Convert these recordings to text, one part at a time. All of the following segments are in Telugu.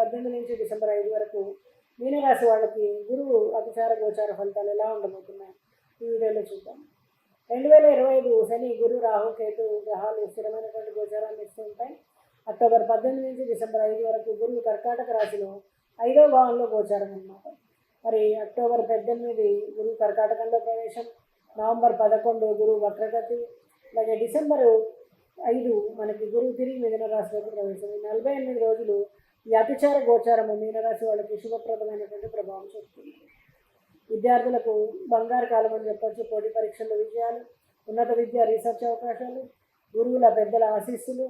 18 నుంచి డిసెంబర్ 5 వరకు మీనరాశి వాళ్ళకి గురువు అతిచార గోచార ఫలితాలు ఎలా ఉండబోతున్నాయి ఈ వీడియోలో చూద్దాం. 2025 శని, గురు, రాహు, కేతు గ్రహాలు స్థిరమైనటువంటి గోచారాన్ని ఇస్తూ ఉంటాయి. అక్టోబర్ 18 నుంచి డిసెంబర్ 5 వరకు గురువు కర్కాటక రాశిలో 5వ భావంలో గోచారం అన్నమాట. మరి అక్టోబర్ 18 గురువు కర్కాటకంలో ప్రవేశం, నవంబర్ 11 గురువు వక్రగతి, అలాగే డిసెంబర్ 5 మనకి గురువు తిరిగి మిథున రాశిలోకి ప్రవేశం. ఈ 48 రోజులు ఈ అతిచార గోచారము మీనరాశి వాళ్ళకి శుభప్రదమైనటువంటి ప్రభావం చూపుతుంది. విద్యార్థులకు బంగారు కాలం అని చెప్పచ్చు. పోటీ పరీక్షల్లో విజయాలు, ఉన్నత విద్య, రీసెర్చ్ అవకాశాలు, గురువుల పెద్దల ఆశీస్సులు,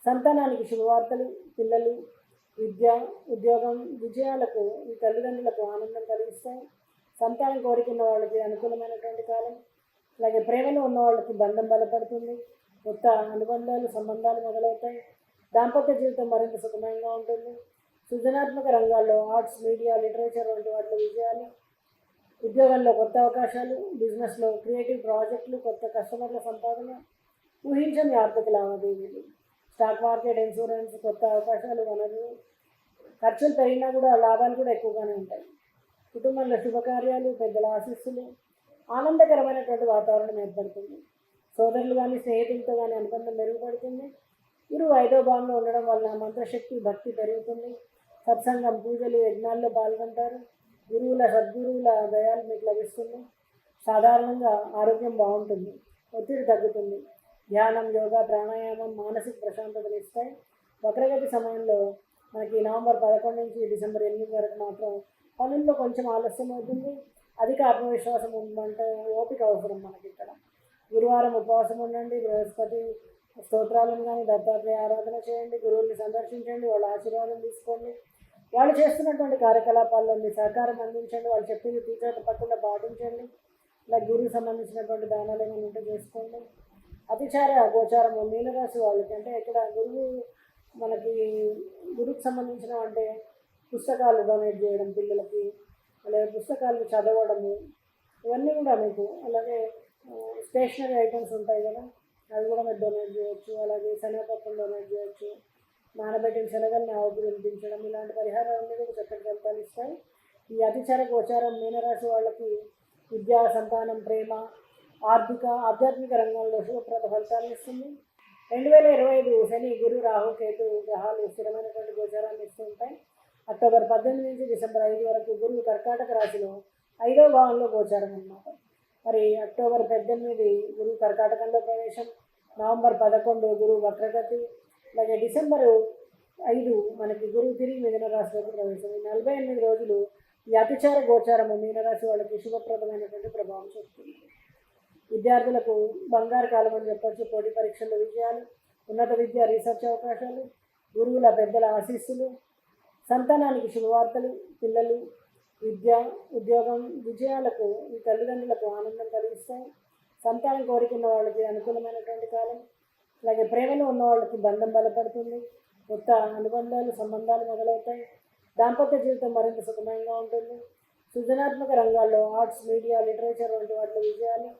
సంతానానికి శుభవార్తలు, పిల్లలు, విద్య, ఉద్యోగం, విజయాలకు ఈ తల్లిదండ్రులకు ఆనందం కలిగిస్తాయి. సంతానం కోరుకున్న వాళ్ళకి అనుకూలమైనటువంటి కాలం. అలాగే ప్రేమలో ఉన్న వాళ్ళకి బంధం బలపడుతుంది. కొత్త అనుబంధాలు, సంబంధాలు మొదలవుతాయి. దాంపత్య జీవితం మరింత సుఖమయంగా ఉంటుంది. సృజనాత్మక రంగాల్లో ఆర్ట్స్, మీడియా, లిటరేచర్ వంటి వాటిలో విజయాలు, ఉద్యోగంలో కొత్త అవకాశాలు, బిజినెస్లో క్రియేటివ్ ప్రాజెక్టులు, కొత్త కస్టమర్ల సంపాదన, ఊహించని ఆర్థిక లావాదేవీలు, స్టాక్ మార్కెట్, ఇన్సూరెన్స్, కొత్త అవకాశాలు, వనరులు. ఖర్చులు పెరిగినా కూడా లాభాలు కూడా ఎక్కువగానే ఉంటాయి. కుటుంబంలో శుభకార్యాలు, పెద్దల ఆశీస్సులు, ఆనందకరమైనటువంటి వాతావరణం ఏర్పడుతుంది. సోదరులు కానీ స్నేహితులతో కానీ అనుబంధం మెరుగుపడుతుంది. గురువు 5వ భావంలో ఉండడం వలన మంత్రశక్తి, భక్తి పెరుగుతుంది. సత్సంగం, పూజలు, యజ్ఞాల్లో పాల్గొంటారు. సద్గురువుల దయాలు మీకు లభిస్తుంది. సాధారణంగా ఆరోగ్యం బాగుంటుంది. ఒత్తిడి తగ్గుతుంది. ధ్యానం, యోగా, ప్రాణాయామం మానసిక ప్రశాంతతను ఇస్తాయి. వక్రగతి సమయంలో మనకి నవంబర్ 11 నుంచి డిసెంబర్ 8 వరకు మాత్రం పనుల్లో కొంచెం ఆలస్యం అవుతుంది. అధిక ఆత్మవిశ్వాసం ఉందంటే ఓపిక అవసరం మనకి ఇక్కడ. గురువారం ఉపవాసం ఉండండి. బృహస్పతి స్తోత్రాలను కానీ, దత్తాత్రేయ ఆరాధన చేయండి. గురువుల్ని సందర్శించండి. వాళ్ళ ఆశీర్వాదం తీసుకోండి. వాళ్ళు చేస్తున్నటువంటి కార్యకలాపాల్లో మీ సహకారం అందించండి. వాళ్ళు చెప్పింది తీర్చ తప్పకుండా పాటించండి. ఇలా గురువుకి సంబంధించినటువంటి దానాలు ఏమైనా ఉంటే చేసుకోండి. అతిచార గోచారము మీనరాశి వాళ్ళకి అంటే ఇక్కడ మనకి గురువుకి సంబంధించిన అంటే పుస్తకాలు డొనేట్ చేయడం, పిల్లలకి అలాగే పుస్తకాలు చదవడము, ఇవన్నీ కూడా మీకు. అలాగే స్టేషనరీ ఐటమ్స్ ఉంటాయి కదా, అవి కూడా మీరు డొనేట్ చేయొచ్చు. అలాగే శనగపప్పులు డొనేట్ చేయొచ్చు. నానబెట్టిన శనగల్ని ఆవుకు వినిపించడం, ఇలాంటి పరిహారాలన్నీ కూడా చక్కటి ఫలితాలు ఇస్తాయి. ఈ అతిచార గోచారం మీనరాశి వాళ్ళకి విద్యా, సంతానం, ప్రేమ, ఆధ్యాత్మిక రంగంలో శుభప్రద ఫలితాలను ఇస్తుంది. 2025 శని, గురు, రాహు, కేతు గ్రహాలు స్థిరమైనటువంటి గోచారాన్ని ఇస్తూ ఉంటాయి. అక్టోబర్ 18 నుంచి డిసెంబర్ 5 వరకు గురువు కర్కాటక రాశిలో 5వ భావంలో గోచారం అన్నమాట. మరి అక్టోబర్ 18 గురువు కర్కాటకంలో ప్రవేశం, నవంబర్ 11 గురువు వక్రగతి, అలాగే డిసెంబర్ 5 మనకి గురువు తిరిగి మిథున రాశిలోకి ప్రవేశం. ఈ 48 రోజులు ఈ అతిచార గోచారము మీనరాశి వాళ్ళకి శుభప్రదమైనటువంటి ప్రభావం చూపుతుంది. విద్యార్థులకు బంగారు కాలం అని చెప్పచ్చు. పోటీ పరీక్షల్లో విజయాలు, ఉన్నత విద్య, రీసెర్చ్ అవకాశాలు, గురువుల పెద్దల ఆశీస్సులు, సంతానానికి శుభవార్తలు, పిల్లలు, విద్య, ఉద్యోగం, విజయాలకు ఈ తల్లిదండ్రులకు ఆనందం కలిగిస్తాయి. సంతానం కోరుకున్న వాళ్ళకి అనుకూలమైనటువంటి కాలం. అలాగే ప్రేమలో ఉన్న వాళ్ళకి బంధం బలపడుతుంది. కొత్త అనుబంధాలు, సంబంధాలు మొదలవుతాయి. దాంపత్య జీవితం మరింత సుఖమయంగా ఉంటుంది. సృజనాత్మక రంగాల్లో ఆర్ట్స్, మీడియా, లిటరేచర్ వంటి వాటిలో విజయాలు,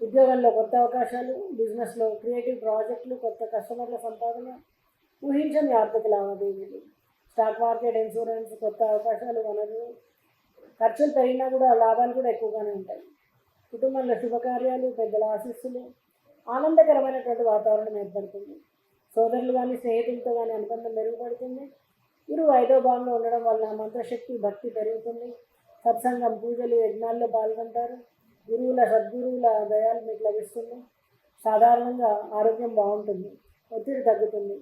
ఉద్యోగంలో కొత్త అవకాశాలు, బిజినెస్లో క్రియేటివ్ ప్రాజెక్టులు, కొత్త కస్టమర్ల సంపాదన, ఊహించని ఆర్థిక లావాదేవీలు, స్టాక్ మార్కెట్, ఇన్సూరెన్స్, కొత్త అవకాశాలు, వనరులు. ఖర్చులు పెరిగినా కూడా లాభాలు కూడా ఎక్కువగానే ఉంటాయి. కుటుంబంలో శుభకార్యాలు, పెద్దల ఆశీస్సులు, ఆనందకరమైనటువంటి వాతావరణం ఏర్పడుతుంది. సోదరులు కానీ స్నేహితులతో కానీ అనుబంధం మెరుగుపడుతుంది. గురువు 5వ భావంలో ఉండడం వలన మంత్రశక్తి, భక్తి పెరుగుతుంది. సత్సంగం, పూజలు, యజ్ఞాల్లో పాల్గొంటారు. సద్గురువుల దయాలు మీకు లభిస్తుంది. సాధారణంగా ఆరోగ్యం బాగుంటుంది. ఒత్తిడి తగ్గుతుంది.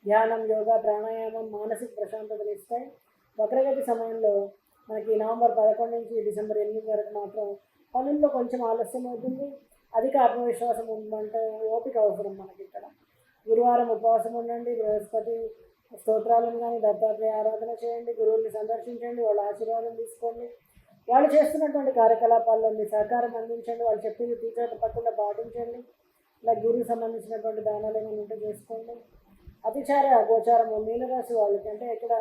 ధ్యానం, యోగా, ప్రాణాయామం మానసిక ప్రశాంతతను ఇస్తాయి. వక్రగతి సమయంలో మనకి నవంబర్ 11 నుంచి డిసెంబర్ 8 వరకు మాత్రం పనుల్లో కొంచెం ఆలస్యం అవుతుంది. అధిక ఆత్మవిశ్వాసం ఉందంటే ఓపిక అవసరం మనకి ఇక్కడ. గురువారం ఉపవాసం ఉండండి. బృహస్పతి స్తోత్రాలను కానీ, దత్తాత్రేయ ఆరాధన చేయండి. గురువుల్ని సందర్శించండి. వాళ్ళ ఆశీర్వాదం తీసుకోండి. వాళ్ళు చేస్తున్నటువంటి కార్యకలాపాల్లో మీ సహకారం అందించండి. వాళ్ళు చెప్పింది తీర్చ తప్పకుండా పాటించండి. ఇలా గురువుకి సంబంధించినటువంటి దానాలు ఏమైనా ఉంటే చేసుకోండి. అతిచార గోచారము మీనరాశి వాళ్ళకి అంటే ఇక్కడ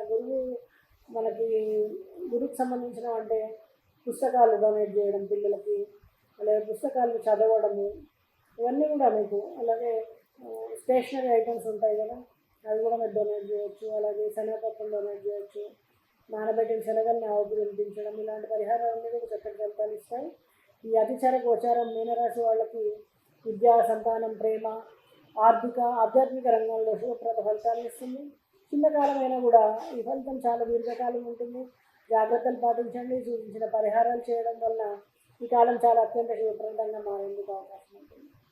గురువుకి సంబంధించిన అంటే పుస్తకాలు డొనేట్ చేయడం, పిల్లలకి అలాగే పుస్తకాలు చదవడము, ఇవన్నీ కూడా మీకు. అలాగే స్టేషనరీ ఐటమ్స్ ఉంటాయి కదా, అవి కూడా మీరు డొనేట్ చేయొచ్చు. అలాగే శనగపప్పును డొనేట్ చేయొచ్చు. నానబెట్టిన శనగల్ని ఆవుకు తినిపించడం, ఇలాంటి పరిహారాలన్నీ కూడా చక్కటి ఫలితాలు ఇస్తాయి. ఈ అతిచార గోచారం మీనరాశి వాళ్ళకి విద్యా, సంతానం, ప్రేమ, ఆధ్యాత్మిక రంగంలో శుభప్రద ఫలితాలను ఇస్తుంది. చిన్న కాలమైనా కూడా ఈ ఫలితం చాలా దీర్ఘకాలం ఉంటుంది. జాగ్రత్తలు పాటించండి. సూచించిన పరిహారాలు చేయడం వల్ల ఈ కాలం చాలా అత్యంత శుభప్రదంగా మారేందుకు అవకాశం